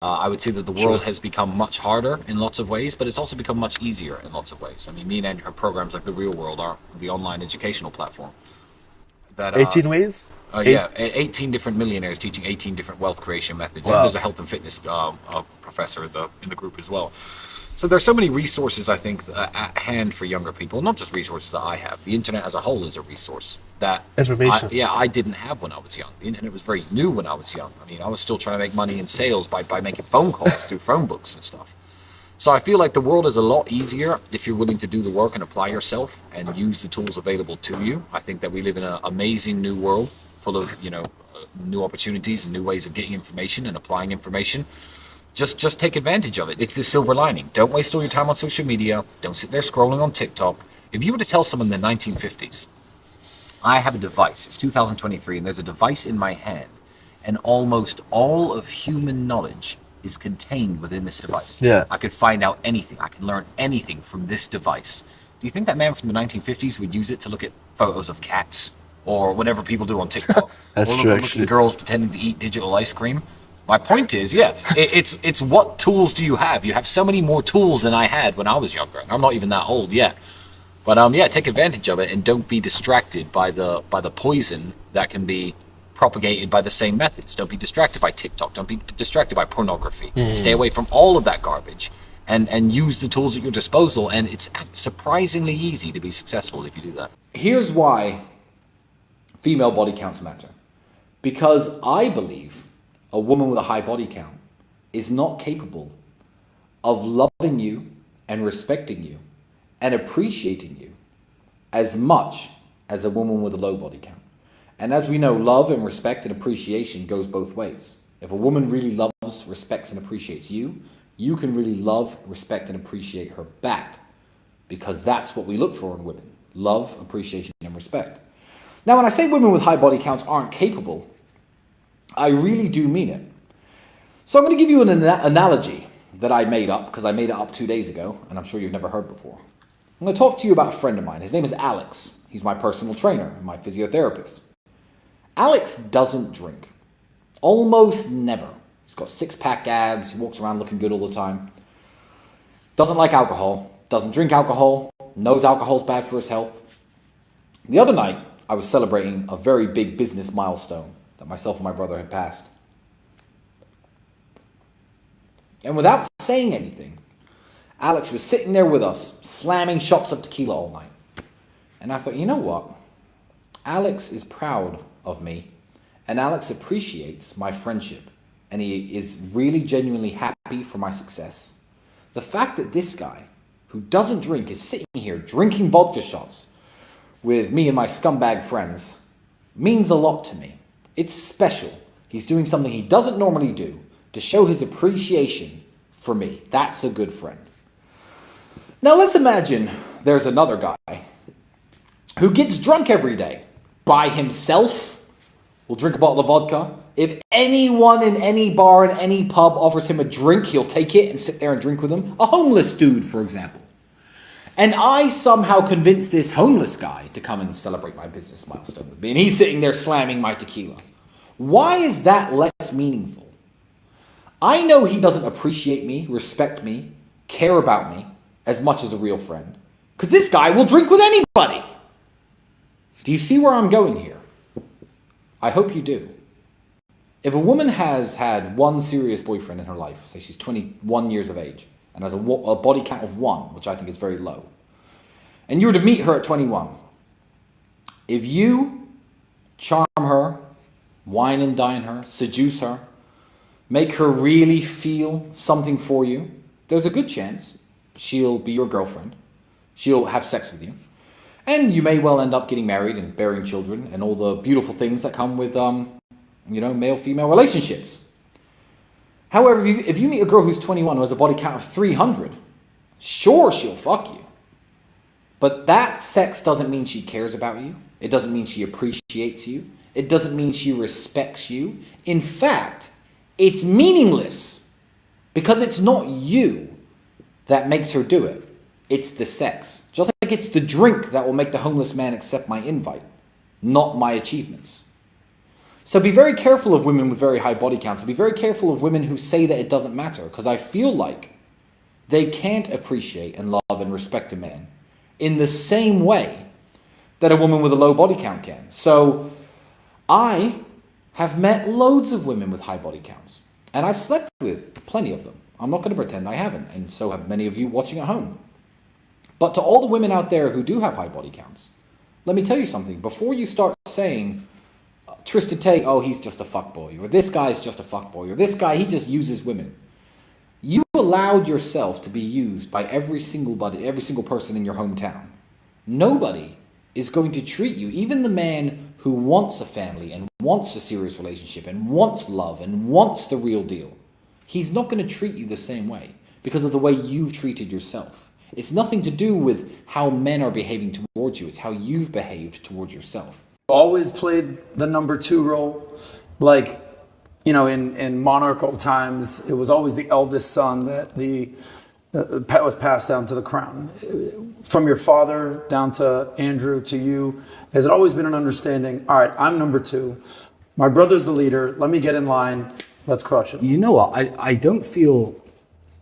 I would say that the world has become much harder in lots of ways, but it's also become much easier in lots of ways. I mean, me and Andrew have programs like The Real World, are the online educational platform. That 18 ways? Eight? yeah, 18 different millionaires teaching 18 different wealth creation methods, and there's Wow. a health and fitness professor in the group as well. So there's so many resources I think at hand for younger people. Not just resources that I have. The internet as a whole is a resource that Information. I didn't have when I was young. The internet was very new when I was young. I mean, I was still trying to make money in sales by making phone calls through phone books and stuff. So I feel like the world is a lot easier if you're willing to do the work and apply yourself and use the tools available to you. I think that we live in an amazing new world full of, new opportunities and new ways of getting information and applying information. Just take advantage of it. It's the silver lining. Don't waste all your time on social media. Don't sit there scrolling on TikTok. If you were to tell someone in the 1950s, I have a device, it's 2023, and there's a device in my hand, and almost all of human knowledge is contained within this device. Yeah. I could find out anything. I can learn anything from this device. Do you think that man from the 1950s would use it to look at photos of cats or whatever people do on TikTok? That's or true, look actually. at girls pretending to eat digital ice cream? My point is, yeah, it's what tools do you have? You have so many more tools than I had when I was younger. I'm not even that old yet. But yeah, take advantage of it and don't be distracted by the poison that can be propagated by the same methods. Don't be distracted by TikTok. Don't be distracted by pornography. Stay away from all of that garbage and use the tools at your disposal. And it's surprisingly easy to be successful if you do that. Here's why female body counts matter. Because I believe a woman with a high body count is not capable of loving you and respecting you and appreciating you as much as a woman with a low body count. And as we know, love and respect and appreciation goes both ways. If a woman really loves, respects, and appreciates you, you can really love, respect, and appreciate her back, because that's what we look for in women: love, appreciation, and respect. Now, when I say women with high body counts aren't capable, I really do mean it. So I'm going to give you an analogy that I made up, because I made it up 2 days ago, and I'm sure you've never heard before. I'm going to talk to you about a friend of mine. His name is Alex. He's my personal trainer and my physiotherapist. Alex doesn't drink. Almost never. He's got six-pack abs. He walks around looking good all the time. Doesn't like alcohol. Doesn't drink alcohol. Knows alcohol's bad for his health. The other night, I was celebrating a very big business milestone that myself and my brother had passed. And without saying anything, Alex was sitting there with us, slamming shots of tequila all night. And I thought, you know what? Alex is proud of me, and Alex appreciates my friendship, and he is really genuinely happy for my success. The fact that this guy, who doesn't drink, is sitting here drinking vodka shots with me and my scumbag friends means a lot to me. It's special. He's doing something he doesn't normally do to show his appreciation for me. That's a good friend. Now let's imagine there's another guy who gets drunk every day by himself, will drink a bottle of vodka. If anyone in any bar, in any pub offers him a drink, he'll take it and sit there and drink with them. A homeless dude, for example. And I somehow convinced this homeless guy to come and celebrate my business milestone with me. And he's sitting there slamming my tequila. Why is that less meaningful? I know he doesn't appreciate me, respect me, care about me as much as a real friend, because this guy will drink with anybody. Do you see where I'm going here? I hope you do. If a woman has had one serious boyfriend in her life, say she's 21 years of age, and has a body count of 1, which I think is very low, and you were to meet her at 21, if you charm her, wine and dine her, seduce her, make her really feel something for you, there's a good chance she'll be your girlfriend. She'll have sex with you. And you may well end up getting married and bearing children and all the beautiful things that come with, male-female relationships. However, if you meet a girl who's 21 who has a body count of 300, sure, she'll fuck you. But that sex doesn't mean she cares about you. It doesn't mean she appreciates you. It doesn't mean she respects you. In fact, it's meaningless because it's not you that makes her do it. It's the sex. Just like it's the drink that will make the homeless man accept my invite, not my achievements. So be very careful of women with very high body counts. Be very careful of women who say that it doesn't matter, because I feel like they can't appreciate and love and respect a man in the same way that a woman with a low body count can. So I have met loads of women with high body counts, and I've slept with plenty of them. I'm not going to pretend I haven't, and so have many of you watching at home. But to all the women out there who do have high body counts, let me tell you something. Before you start saying, Tristan Tate, oh, he's just a fuckboy, or this guy's just a fuckboy, or this guy, he just uses women. You allowed yourself to be used by every single person in your hometown. Nobody is going to treat you, even the man who wants a family and wants a serious relationship and wants love and wants the real deal. He's not going to treat you the same way because of the way you've treated yourself. It's nothing to do with how men are behaving towards you. It's how you've behaved towards yourself. Always played the number 2 role. Like, you know, in monarchical times, it was always the eldest son that was passed down to the crown. From your father down to Andrew to you, has it always been an understanding, all right, I'm number 2. My brother's the leader. Let me get in line. Let's crush it. You know what? I don't feel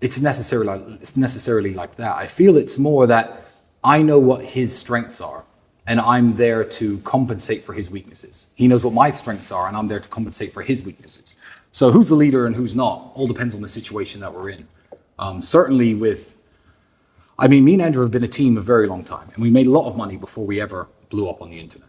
it's necessarily like that. I feel it's more that I know what his strengths are, and I'm there to compensate for his weaknesses. He knows what my strengths are, and I'm there to compensate for his weaknesses. So who's the leader and who's not all depends on the situation that we're in. Certainly me and Andrew have been a team a very long time, and we made a lot of money before we ever blew up on the internet.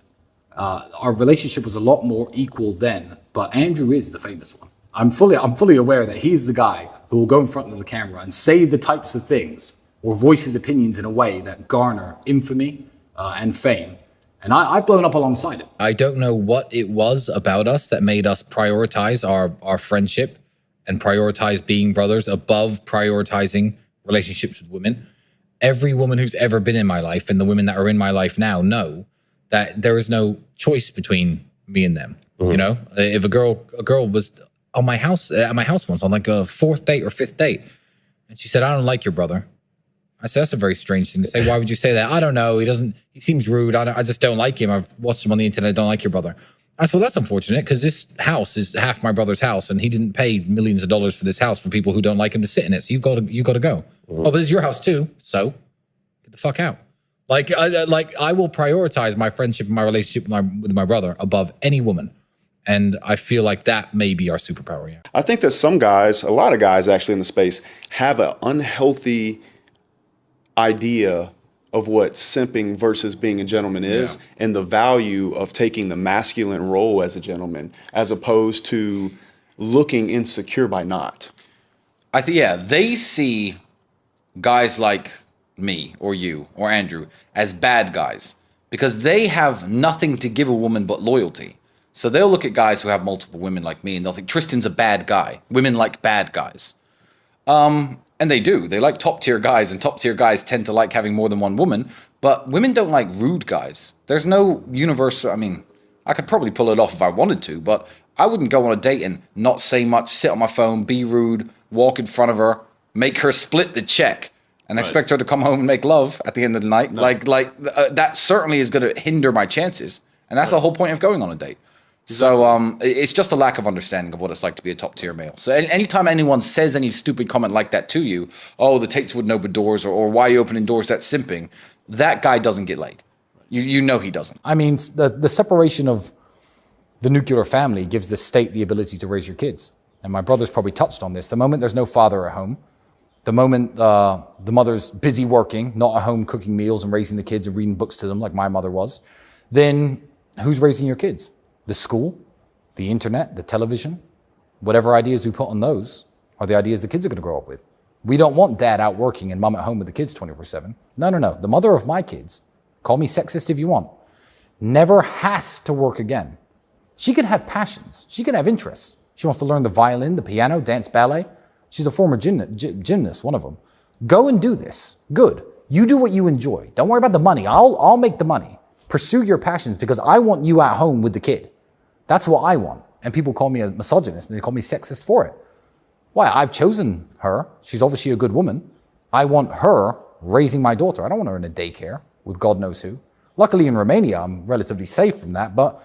Our relationship was a lot more equal then, but Andrew is the famous one. I'm fully aware that he's the guy who will go in front of the camera and say the types of things or voice his opinions in a way that garner infamy and fame. And I've blown up alongside him. I don't know what it was about us that made us prioritize our friendship and prioritize being brothers above prioritizing relationships with women. Every woman who's ever been in my life and the women that are in my life now know that there is no choice between me and them. Mm-hmm. You know, if a girl was at my house once on like a 4th date or 5th date, and she said, I don't like your brother. I said, that's a very strange thing to say. Why would you say that? I don't know. He seems rude. I just don't like him. I've watched him on the internet. I don't like your brother. I said, well, that's unfortunate because this house is half my brother's house and he didn't pay millions of dollars for this house for people who don't like him to sit in it. So you've got to go. Mm-hmm. Oh, but this is your house too. So get the fuck out. I will prioritize my friendship and my relationship with my brother above any woman. And I feel like that may be our superpower. Yeah. I think that a lot of guys actually in the space have an unhealthy idea of what simping versus being a gentleman is, and the value of taking the masculine role as a gentleman as opposed to looking insecure by not. I think, they see guys like me or you or Andrew as bad guys because they have nothing to give a woman but loyalty. So they'll look at guys who have multiple women like me and they'll think Tristan's a bad guy. Women like bad guys. And they do. They like top tier guys, and top tier guys tend to like having more than one woman. But women don't like rude guys. There's no universal. I mean, I could probably pull it off if I wanted to, but I wouldn't go on a date and not say much, sit on my phone, be rude, walk in front of her, make her split the check, and expect her to come home and make love at the end of the night. No. That certainly is going to hinder my chances, and that's the whole point of going on a date. So it's just a lack of understanding of what it's like to be a top tier male. So anytime anyone says any stupid comment like that to you, oh, the Tates wouldn't open doors, or why are you opening doors, that's simping, that guy doesn't get laid. You know he doesn't. I mean, the separation of the nuclear family gives the state the ability to raise your kids. And my brother's probably touched on this. The moment there's no father at home, the moment the mother's busy working, not at home cooking meals and raising the kids and reading books to them like my mother was, then who's raising your kids? The school, the internet, the television, whatever ideas we put on those are the ideas the kids are going to grow up with. We don't want dad out working and mom at home with the kids 24/7. No. The mother of my kids, call me sexist if you want, never has to work again. She can have passions. She can have interests. She wants to learn the violin, the piano, dance, ballet. She's a former gymnast, one of them. Go and do this. Good. You do what you enjoy. Don't worry about the money. I'll make the money. Pursue your passions because I want you at home with the kid. That's what I want. And people call me a misogynist and they call me sexist for it. Why? I've chosen her. She's obviously a good woman. I want her raising my daughter. I don't want her in a daycare with God knows who. Luckily in Romania, I'm relatively safe from that. But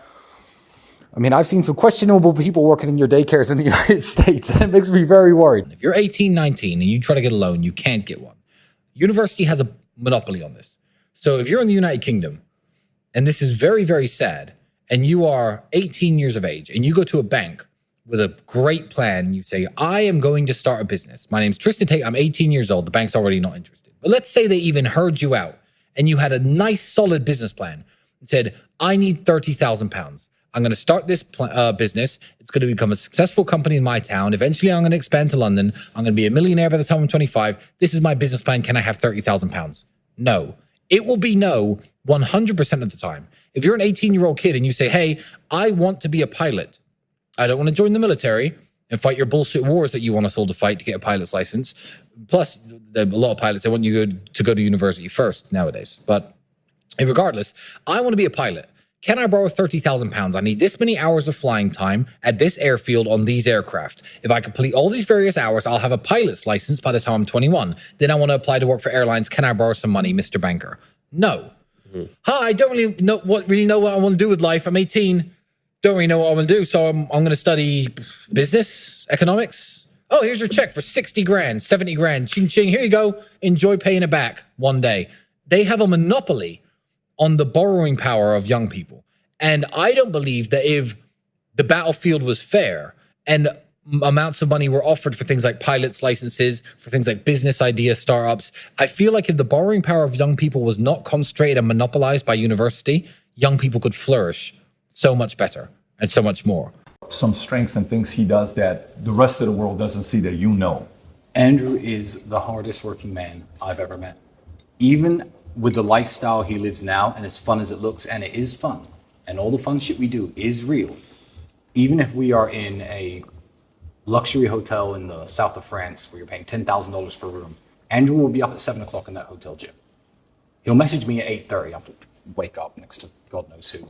I mean, I've seen some questionable people working in your daycares in the United States, and it makes me very worried. If you're 18, 19, and you try to get a loan, you can't get one. University has a monopoly on this. So if you're in the United Kingdom, and this is very, very sad, and you are 18 years of age, and you go to a bank with a great plan, you say, I am going to start a business. My name's Tristan Tate. I'm 18 years old. The bank's already not interested. But let's say they even heard you out, and you had a nice, solid business plan and said, I need £30,000. I'm going to start this business. It's going to become a successful company in my town. Eventually, I'm going to expand to London. I'm going to be a millionaire by the time I'm 25. This is my business plan. Can I have £30,000? No. It will be no 100% of the time. If you're an 18-year-old kid and you say, hey, I want to be a pilot. I don't want to join the military and fight your bullshit wars that you want us all to fight to get a pilot's license. Plus, a lot of pilots, they want you to go to university first nowadays. But regardless, I want to be a pilot. Can I borrow £30,000? I need this many hours of flying time at this airfield on these aircraft. If I complete all these various hours, I'll have a pilot's license by the time I'm 21. Then I want to apply to work for airlines. Can I borrow some money, Mr. Banker? No. Hi, I don't really know what I want to do with life. I'm 18. Don't really know what I want to do. So I'm going to study business, economics. Oh, here's your check for 60 grand, 70 grand. Ching, ching. Here you go. Enjoy paying it back one day. They have a monopoly on the borrowing power of young people. And I don't believe that if the battlefield was fair and amounts of money were offered for things like pilots' licenses, for things like business idea startups, I feel like if the borrowing power of young people was not concentrated and monopolized by university, young people could flourish so much better and so much more. Some strengths and things he does that the rest of the world doesn't see that you know. Andrew is the hardest working man I've ever met. Even with the lifestyle he lives now, and as fun as it looks, and it is fun, and all the fun shit we do is real. Even if we are in a luxury hotel in the south of France where you're paying $10,000 per room, Andrew will be up at 7 o'clock in that hotel gym. He'll message me at 8:30. I'll wake up next to God knows who.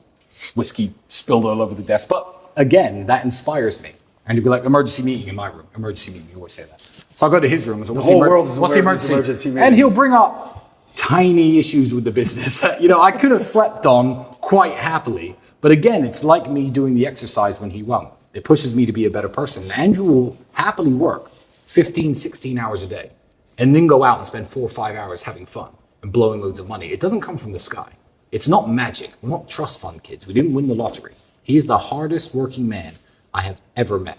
Whiskey spilled all over the desk. But again, that inspires me. And he'll be like, emergency meeting in my room. Emergency meeting, you always say that. So I'll go to his room. So the whole world is aware of his emergency meetings. And he'll bring up tiny issues with the business that, I could have slept on quite happily. But again, it's like me doing the exercise when he won't. It pushes me to be a better person. And Andrew will happily work 15, 16 hours a day and then go out and spend 4 or 5 hours having fun and blowing loads of money. It doesn't come from the sky. It's not magic. We're not trust fund kids. We didn't win the lottery. He is the hardest working man I have ever met.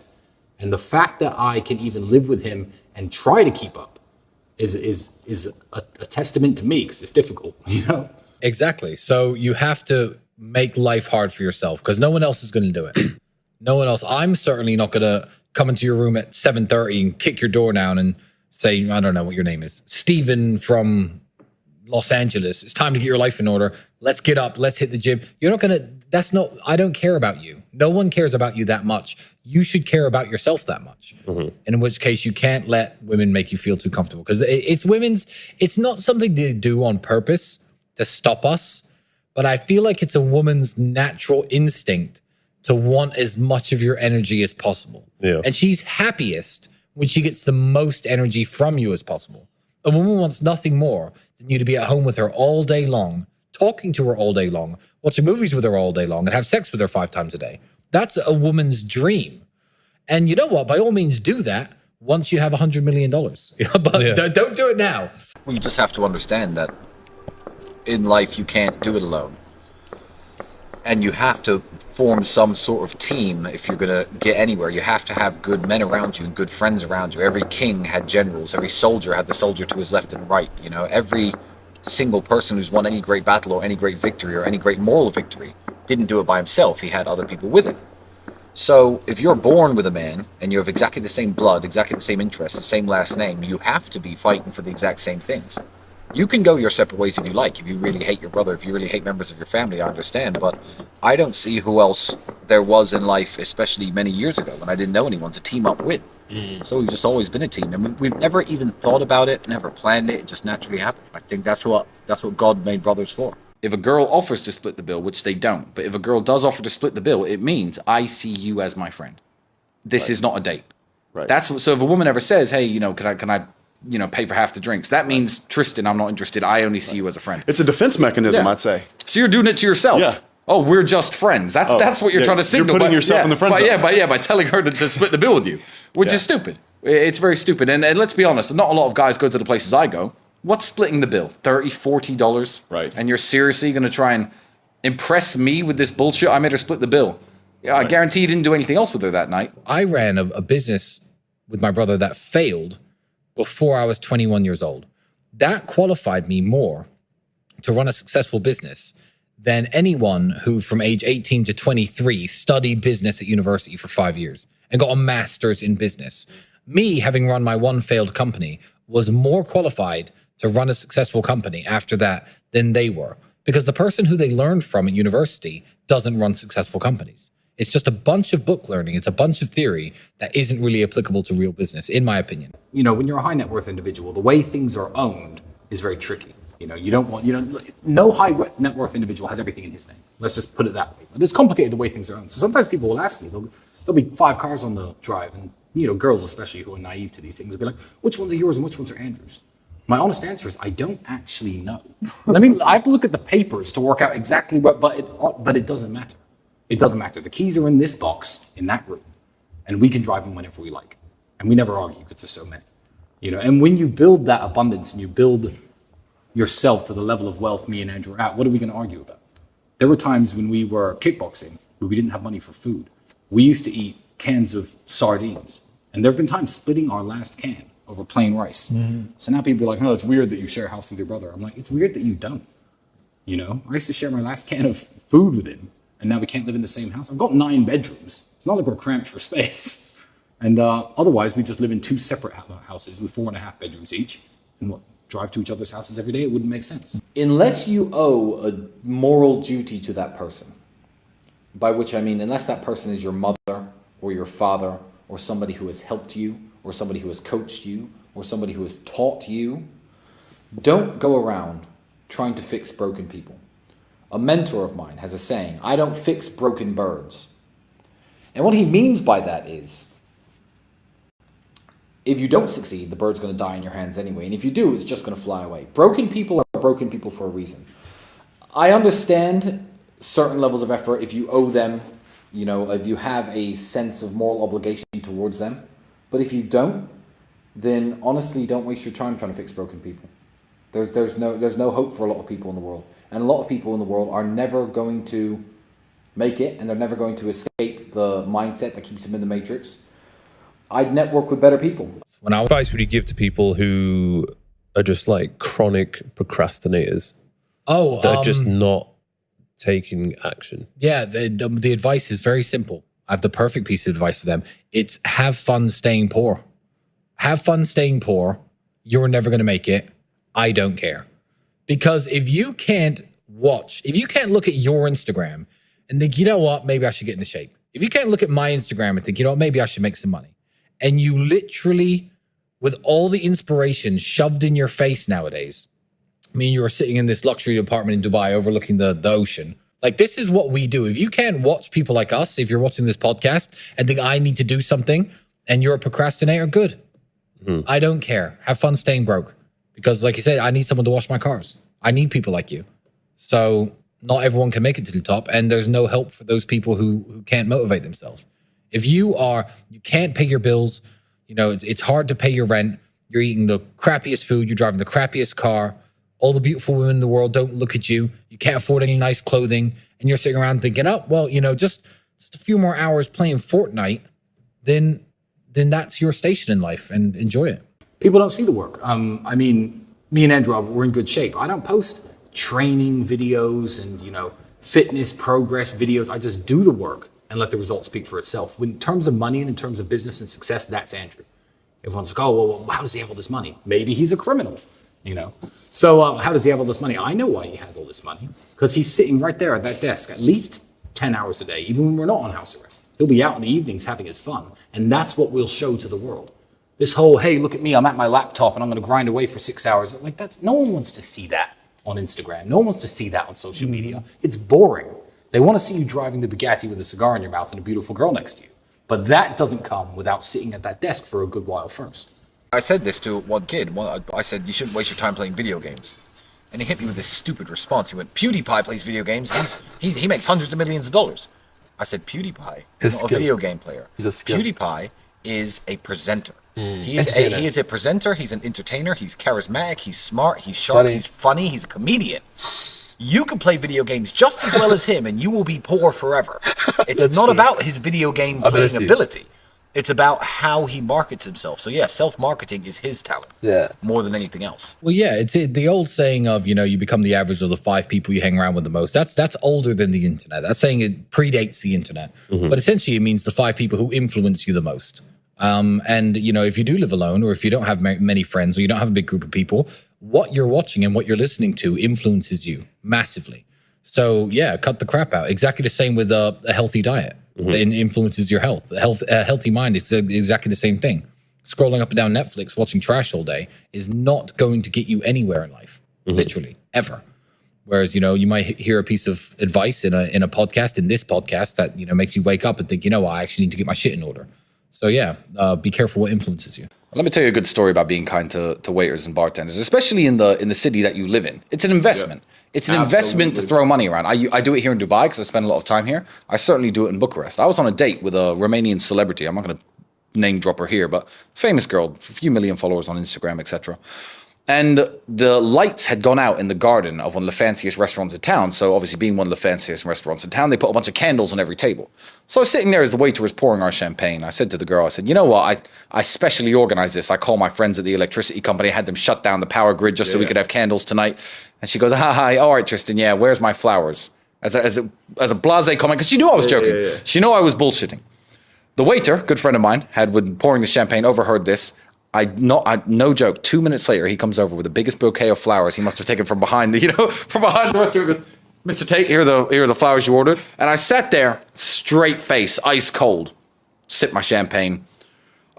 And the fact that I can even live with him and try to keep up is a testament to me, because it's difficult, Exactly. So you have to make life hard for yourself because no one else is going to do it. No one else. I'm certainly not going to come into your room at 7:30 and kick your door down and say, I don't know what your name is, Steven from Los Angeles. It's time to get your life in order. Let's get up. Let's hit the gym. You're not going to, I don't care about you. No one cares about you that much. You should care about yourself that much. And in which case you can't let women make you feel too comfortable because it's not something they do on purpose to stop us, but I feel like it's a woman's natural instinct to want as much of your energy as possible. Yeah. And she's happiest when she gets the most energy from you as possible. A woman wants nothing more than you to be at home with her all day long, talking to her all day long, watching movies with her all day long, and have sex with her 5 times a day. That's a woman's dream. And you know what? By all means, do that once you have $100 million. But don't do it now. You just have to understand that in life, you can't do it alone. And you have to form some sort of team if you're going to get anywhere. You have to have good men around you and good friends around you. Every king had generals. Every soldier had the soldier to his left and right. Every single person who's won any great battle or any great victory or any great moral victory didn't do it by himself. He had other people with him. So if you're born with a man and you have exactly the same blood, exactly the same interests, the same last name, you have to be fighting for the exact same things. You can go your separate ways if you like. If you really hate your brother, if you really hate members of your family, I understand. But I don't see who else there was in life, especially many years ago when I didn't know anyone to team up with. So we've just always been a team. And we've never even thought about it, never planned it. It just naturally happened. I think that's what God made brothers for. If a girl offers to split the bill, which they don't, but if a girl does offer to split the bill, it means I see you as my friend. This is not a date. Right. So if a woman ever says, hey, can I pay for half the drinks, that means, Tristan, I'm not interested. I only see you as a friend. It's a defense mechanism, I'd say. So you're doing it to yourself. Yeah. Oh, we're just friends. That's what you're yeah, trying to you're signal. putting yourself in the friend zone. By telling her to split the bill with you, which is stupid. It's very stupid. And let's be honest, not a lot of guys go to the places I go. What's splitting the bill? $30, $40? Right. And you're seriously going to try and impress me with this bullshit? I made her split the bill. Yeah, I guarantee you didn't do anything else with her that night. I ran a business with my brother that failed before I was 21 years old. That qualified me more to run a successful business than anyone who from age 18 to 23 studied business at university for 5 years and got a master's in business. Me, having run my one failed company, was more qualified to run a successful company after that than they were. Because the person who they learned from at university doesn't run successful companies. It's just a bunch of book learning. It's a bunch of theory that isn't really applicable to real business, in my opinion. You know, when you're a high net worth individual, the way things are owned is very tricky. You know, you don't want, no high net worth individual has everything in his name. Let's just put it that way. But it's complicated the way things are owned. So sometimes people will ask me, there'll be 5 cars on the drive, and, girls especially who are naive to these things will be like, which ones are yours and which ones are Andrew's? My honest answer is I don't actually know. I have to look at the papers to work out exactly what, but it doesn't matter. It doesn't matter. The keys are in this box in that room, and we can drive them whenever we like. And we never argue because there's so many. And when you build that abundance and you build yourself to the level of wealth me and Andrew are at, what are we going to argue about? There were times when we were kickboxing where we didn't have money for food. We used to eat cans of sardines, and there have been times splitting our last can over plain rice. Mm-hmm. So now people are like, it's weird that you share a house with your brother. I'm like, it's weird that you don't. I used to share my last can of food with him, and now we can't live in the same house. I've got 9 bedrooms. It's not like we're cramped for space. And otherwise, we just live in 2 separate houses with 4.5 bedrooms each. And drive to each other's houses every day? It wouldn't make sense. Unless you owe a moral duty to that person, by which I mean, unless that person is your mother or your father or somebody who has helped you or somebody who has coached you or somebody who has taught you, don't go around trying to fix broken people. A mentor of mine has a saying, I don't fix broken birds. And what he means by that is, if you don't succeed, the bird's going to die in your hands anyway. And if you do, it's just going to fly away. Broken people are broken people for a reason. I understand certain levels of effort if you owe them, if you have a sense of moral obligation towards them. But if you don't, then honestly, don't waste your time trying to fix broken people. There's no hope for a lot of people in the world. And a lot of people in the world are never going to make it, and they're never going to escape the mindset that keeps them in the matrix. I'd network with better people. What advice would you give to people who are just like chronic procrastinators? That are just not taking action. Yeah, the advice is very simple. I have the perfect piece of advice for them. It's have fun staying poor. Have fun staying poor. You're never going to make it. I don't care. Because if you can't look at your Instagram and think, maybe I should get into shape. If you can't look at my Instagram and think, maybe I should make some money. And you literally, with all the inspiration shoved in your face nowadays, you are sitting in this luxury apartment in Dubai overlooking the ocean. Like, this is what we do. If you can't watch people like us, if you're watching this podcast and think I need to do something and you're a procrastinator, good. Mm-hmm. I don't care. Have fun staying broke. Because like you said, I need someone to wash my cars. I need people like you. So not everyone can make it to the top, and there's no help for those people who can't motivate themselves. If you can't pay your bills, it's hard to pay your rent, you're eating the crappiest food, you're driving the crappiest car, all the beautiful women in the world don't look at you, you can't afford any nice clothing, and you're sitting around thinking, just a few more hours playing Fortnite, then that's your station in life, and enjoy it. People don't see the work. Me and Andrew, we're in good shape. I don't post training videos and, fitness progress videos. I just do the work and let the results speak for itself. In terms of money and in terms of business and success, that's Andrew. Everyone's like, well, how does he have all this money? Maybe he's a criminal, So how does he have all this money? I know why he has all this money. Because he's sitting right there at that desk at least 10 hours a day, even when we're not on house arrest. He'll be out in the evenings having his fun. And that's what we'll show to the world. This whole, hey, look at me, I'm at my laptop and I'm going to grind away for 6 hours. No one wants to see that on Instagram. No one wants to see that on social media. It's boring. They want to see you driving the Bugatti with a cigar in your mouth and a beautiful girl next to you. But that doesn't come without sitting at that desk for a good while first. I said this to one kid. I said, you shouldn't waste your time playing video games. And he hit me with this stupid response. He went, PewDiePie plays video games. He makes hundreds of millions of dollars. I said, PewDiePie is not a video game player. He's a skill. PewDiePie is a presenter. He is a presenter. He's an entertainer. He's charismatic. He's smart. He's sharp. He's funny. He's a comedian. You can play video games just as well as him, and you will be poor forever. It's not about his video game playing ability. It's about how he markets himself. So yeah, self-marketing is his talent. Yeah. More than anything else. Well, yeah, it's the old saying of, you become the average of the 5 people you hang around with the most. That's older than the internet. That saying it predates the internet. But essentially it means the 5 people who influence you the most. And if you do live alone, or if you don't have many friends, or you don't have a big group of people, what you're watching and what you're listening to influences you massively. So yeah, cut the crap out. Exactly the same with a healthy diet. It influences your health. A healthy mind is exactly the same thing. Scrolling up and down Netflix, watching trash all day is not going to get you anywhere in life, literally, ever. Whereas, you might hear a piece of advice in a podcast, in this podcast, that, makes you wake up and think, I actually need to get my shit in order. So yeah, be careful what influences you. Let me tell you a good story about being kind to waiters and bartenders, especially in the city that you live in. It's an investment. Yeah. It's an investment to throw money around. I do it here in Dubai because I spend a lot of time here. I certainly do it in Bucharest. I was on a date with a Romanian celebrity. I'm not going to name drop her here, but famous girl, a few million followers on Instagram, etc. And the lights had gone out in the garden of one of the fanciest restaurants in town. So obviously being one of the fanciest restaurants in town, they put a bunch of candles on every table. So I was sitting there as the waiter was pouring our champagne. I said to the girl, I said, you know what? I specially organized this. I called my friends at the electricity company. I had them shut down the power grid just so we could have candles tonight. And she goes, hi, all right, Tristan, yeah, where's my flowers? As a blasé comment, because she knew I was joking. Yeah. She knew I was bullshitting. The waiter, good friend of mine, had been pouring the champagne, overheard this. No joke. 2 minutes later, he comes over with the biggest bouquet of flowers. He must have taken from behind from behind the restaurant. Mr. Tate, here are the flowers you ordered. And I sat there, straight face, ice cold, sip my champagne.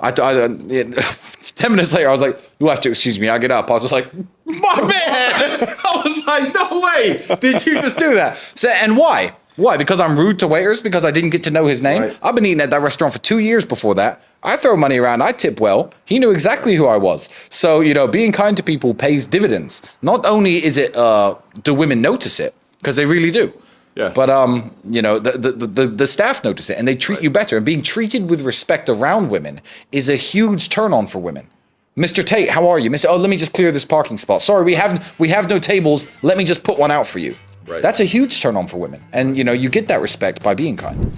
10 minutes later, I was like, "You have to excuse me." I get up. I was just like, "My man!" I was like, "No way! Did you just do that?" So, and why? Why? Because I'm rude to waiters? Because I didn't get to know his name? Right. I've been eating at that restaurant for 2 years before that. I throw money around. I tip well. He knew exactly who I was. So, being kind to people pays dividends. Not only is it, do women notice it, because they really do. Yeah. But, the staff notice it and they treat you better. And being treated with respect around women is a huge turn on for women. Mr. Tate, how are you? Let me just clear this parking spot. Sorry, we have no tables. Let me just put one out for you. Right. That's a huge turn on for women. And, you get that respect by being kind.